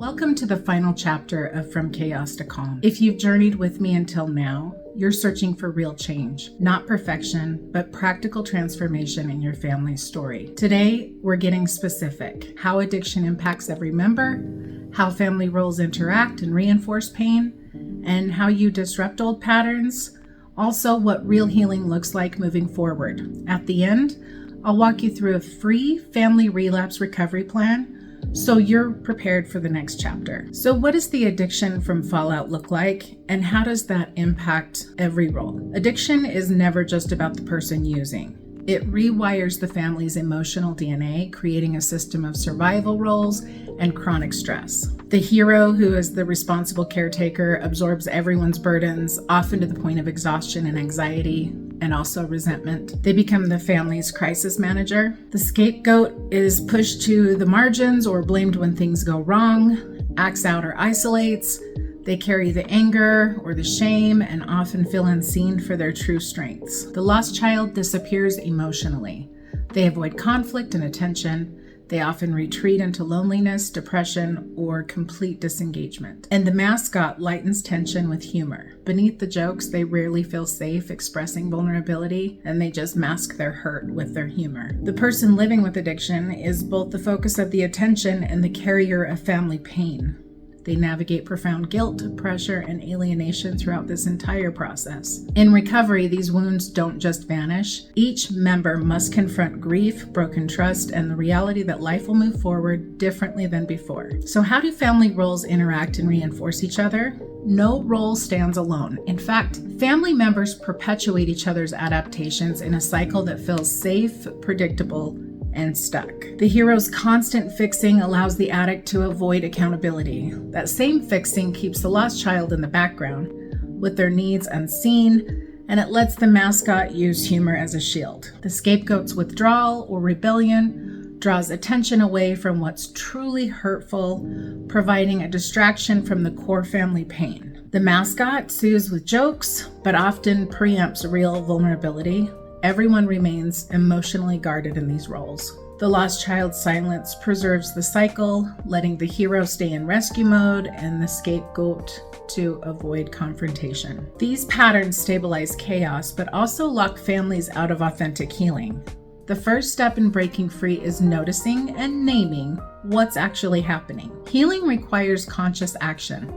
Welcome to the final chapter of From Chaos to Calm. If you've journeyed with me until now, you're searching for real change, not perfection, but practical transformation in your family's story. Today, we're getting specific: how addiction impacts every member, how family roles interact and reinforce pain, and how you disrupt old patterns. Also, what real healing looks like moving forward. At the end, I'll walk you through a free Family Relapse Recovery Plan so you're prepared for the next chapter. So what does the addiction from fallout look like, and how does that impact every role? Addiction is never just about the person using. It rewires the family's emotional DNA, creating a system of survival roles and chronic stress. The hero, who is the responsible caretaker, absorbs everyone's burdens, often to the point of exhaustion and anxiety, and also resentment. They become the family's crisis manager. The scapegoat is pushed to the margins or blamed when things go wrong, acts out or isolates. They carry the anger or the shame and often feel unseen for their true strengths. The lost child disappears emotionally. They avoid conflict and attention. They often retreat into loneliness, depression, or complete disengagement. And the mascot lightens tension with humor. Beneath the jokes, they rarely feel safe expressing vulnerability, and they just mask their hurt with their humor. The person living with addiction is both the focus of the attention and the carrier of family pain. They navigate profound guilt, pressure, and alienation throughout this entire process. In recovery, these wounds don't just vanish. Each member must confront grief, broken trust, and the reality that life will move forward differently than before. So how do family roles interact and reinforce each other? No role stands alone. In fact, family members perpetuate each other's adaptations in a cycle that feels safe, predictable, and stuck. The hero's constant fixing allows the addict to avoid accountability. That same fixing keeps the lost child in the background, with their needs unseen, and it lets the mascot use humor as a shield. The scapegoat's withdrawal or rebellion draws attention away from what's truly hurtful, providing a distraction from the core family pain. The mascot soothes with jokes, but often preempts real vulnerability. Everyone remains emotionally guarded in these roles. The lost child's silence preserves the cycle, letting the hero stay in rescue mode and the scapegoat to avoid confrontation. These patterns stabilize chaos, but also lock families out of authentic healing. The first step in breaking free is noticing and naming what's actually happening. Healing requires conscious action.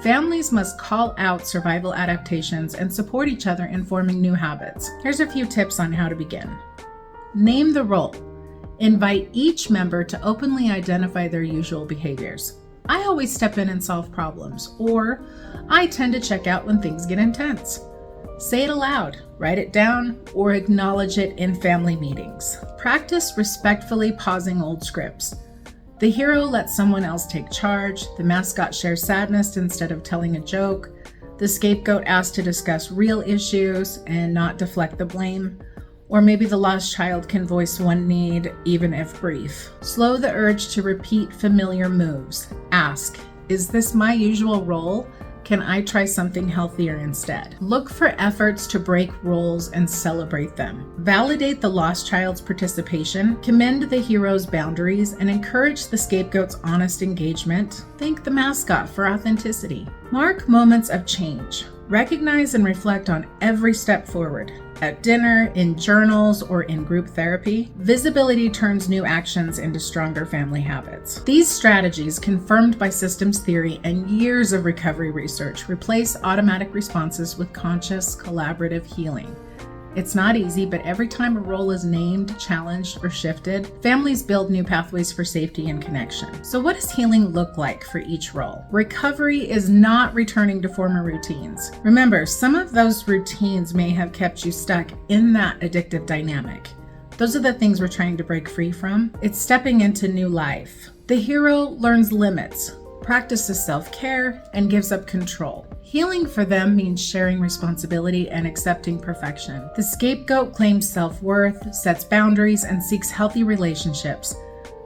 Families must call out survival adaptations and support each other in forming new habits. Here's a few tips on how to begin. Name the role. Invite each member to openly identify their usual behaviors. I always step in and solve problems, or I tend to check out when things get intense. Say it aloud, write it down, or acknowledge it in family meetings. Practice respectfully pausing old scripts. The hero lets someone else take charge. The mascot shares sadness instead of telling a joke. The scapegoat asks to discuss real issues and not deflect the blame. Or maybe the lost child can voice one need, even if brief. Slow the urge to repeat familiar moves. Ask, is this my usual role? Can I try something healthier instead? Look for efforts to break roles and celebrate them. Validate the lost child's participation, commend the hero's boundaries, and encourage the scapegoat's honest engagement. Thank the mascot for authenticity. Mark moments of change. Recognize and reflect on every step forward. At dinner, in journals, or in group therapy, visibility turns new actions into stronger family habits. These strategies, confirmed by systems theory and years of recovery research, replace automatic responses with conscious, collaborative healing. It's not easy, but every time a role is named, challenged, or shifted, families build new pathways for safety and connection. So what does healing look like for each role? Recovery is not returning to former routines. Remember, some of those routines may have kept you stuck in that addictive dynamic. Those are the things we're trying to break free from. It's stepping into new life. The hero learns limits, practices self-care, and gives up control. Healing for them means sharing responsibility and accepting perfection. The scapegoat claims self-worth, sets boundaries, and seeks healthy relationships,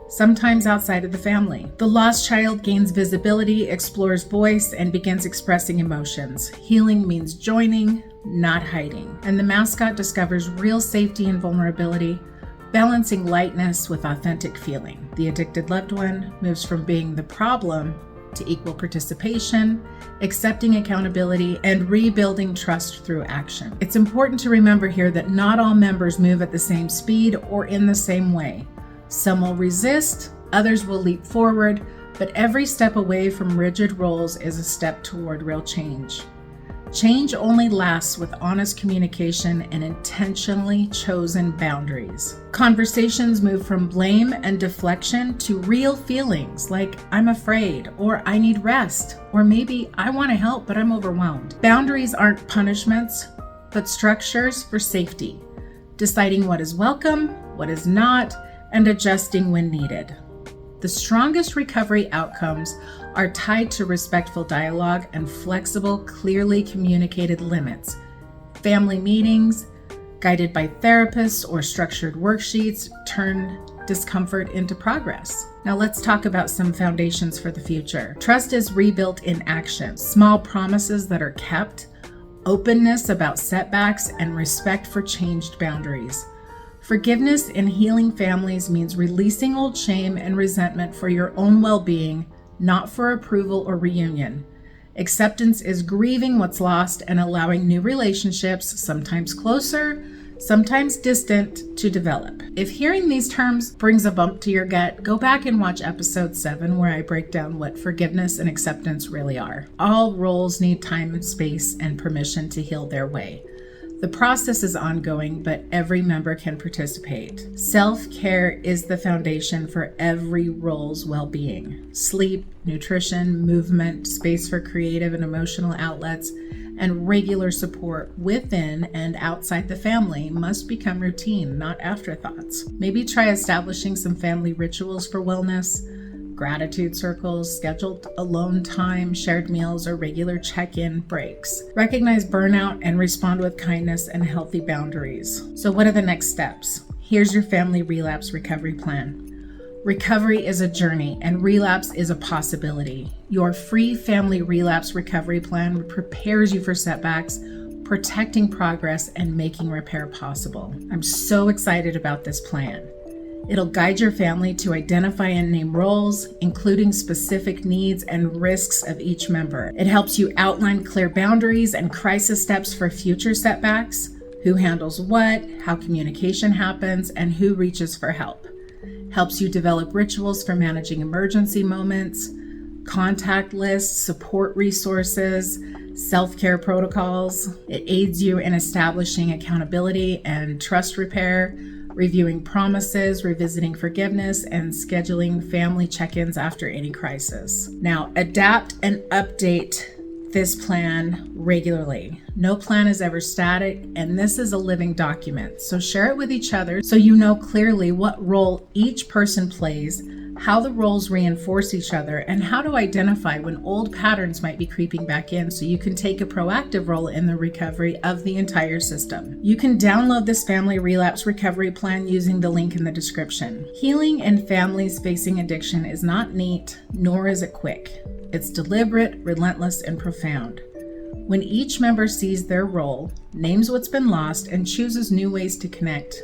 sometimes outside of the family. The lost child gains visibility, explores voice, and begins expressing emotions. Healing means joining, not hiding. And the mascot discovers real safety and vulnerability, balancing lightness with authentic feeling. The addicted loved one moves from being the problem to equal participation, accepting accountability, and rebuilding trust through action. It's important to remember here that not all members move at the same speed or in the same way. Some will resist, others will leap forward, but every step away from rigid roles is a step toward real change. Change only lasts with honest communication and intentionally chosen boundaries. Conversations move from blame and deflection to real feelings like I'm afraid, or I need rest, or maybe I want to help but I'm overwhelmed. Boundaries aren't punishments, but structures for safety, deciding what is welcome, what is not, and adjusting when needed. The strongest recovery outcomes are tied to respectful dialogue and flexible, clearly communicated limits. Family meetings, guided by therapists, or structured worksheets turn discomfort into progress. Now let's talk about some foundations for the future. Trust is rebuilt in action. Small promises that are kept, openness about setbacks, and respect for changed boundaries. Forgiveness in healing families means releasing old shame and resentment for your own well-being, not for approval or reunion. Acceptance is grieving what's lost and allowing new relationships, sometimes closer, sometimes distant, to develop. If hearing these terms brings a bump to your gut, go back and watch episode 7 where I break down what forgiveness and acceptance really are. All roles need time and space and permission to heal their way. The process is ongoing, but every member can participate. Self-care is the foundation for every role's well-being. Sleep, nutrition, movement, space for creative and emotional outlets, and regular support within and outside the family must become routine, not afterthoughts. Maybe try establishing some family rituals for wellness. Gratitude circles, scheduled alone time, shared meals, or regular check-in breaks. Recognize burnout and respond with kindness and healthy boundaries. So what are the next steps? Here's your Family Relapse Recovery Plan. Recovery is a journey and relapse is a possibility. Your free Family Relapse Recovery Plan prepares you for setbacks, protecting progress, and making repair possible. I'm so excited about this plan. It'll guide your family to identify and name roles, including specific needs and risks of each member. It helps you outline clear boundaries and crisis steps for future setbacks, who handles what, how communication happens, and who reaches for help. Helps you develop rituals for managing emergency moments, contact lists, support resources, self-care protocols. It aids you in establishing accountability and trust repair, reviewing promises, revisiting forgiveness, and scheduling family check-ins after any crisis. Now, adapt and update this plan regularly. No plan is ever static, and this is a living document. So share it with each other so you know clearly what role each person plays, how the roles reinforce each other, and how to identify when old patterns might be creeping back in so you can take a proactive role in the recovery of the entire system. You can download this Family Relapse Recovery Plan using the link in the description. Healing in families facing addiction is not neat, nor is it quick. It's deliberate, relentless, and profound. When each member sees their role, names what's been lost, and chooses new ways to connect,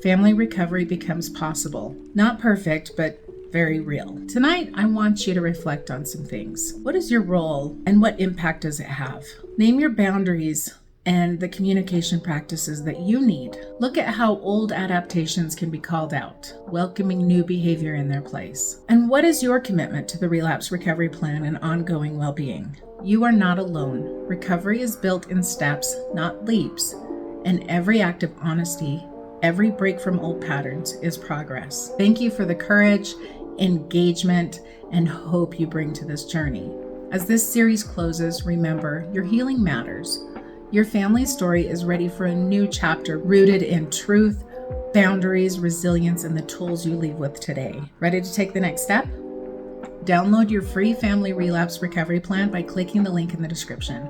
family recovery becomes possible. Not perfect, but very real. Tonight, I want you to reflect on some things. What is your role and what impact does it have? Name your boundaries and the communication practices that you need. Look at how old adaptations can be called out, welcoming new behavior in their place. And what is your commitment to the Relapse Recovery Plan and ongoing well-being? You are not alone. Recovery is built in steps, not leaps, and every act of honesty, every break from old patterns is progress. Thank you for the courage, engagement, and hope you bring to this journey. As this series closes, remember, your healing matters. Your family story is ready for a new chapter rooted in truth, boundaries, resilience, and the tools you leave with today. Ready to take the next step? Download your free Family Relapse Recovery Plan by clicking the link in the description.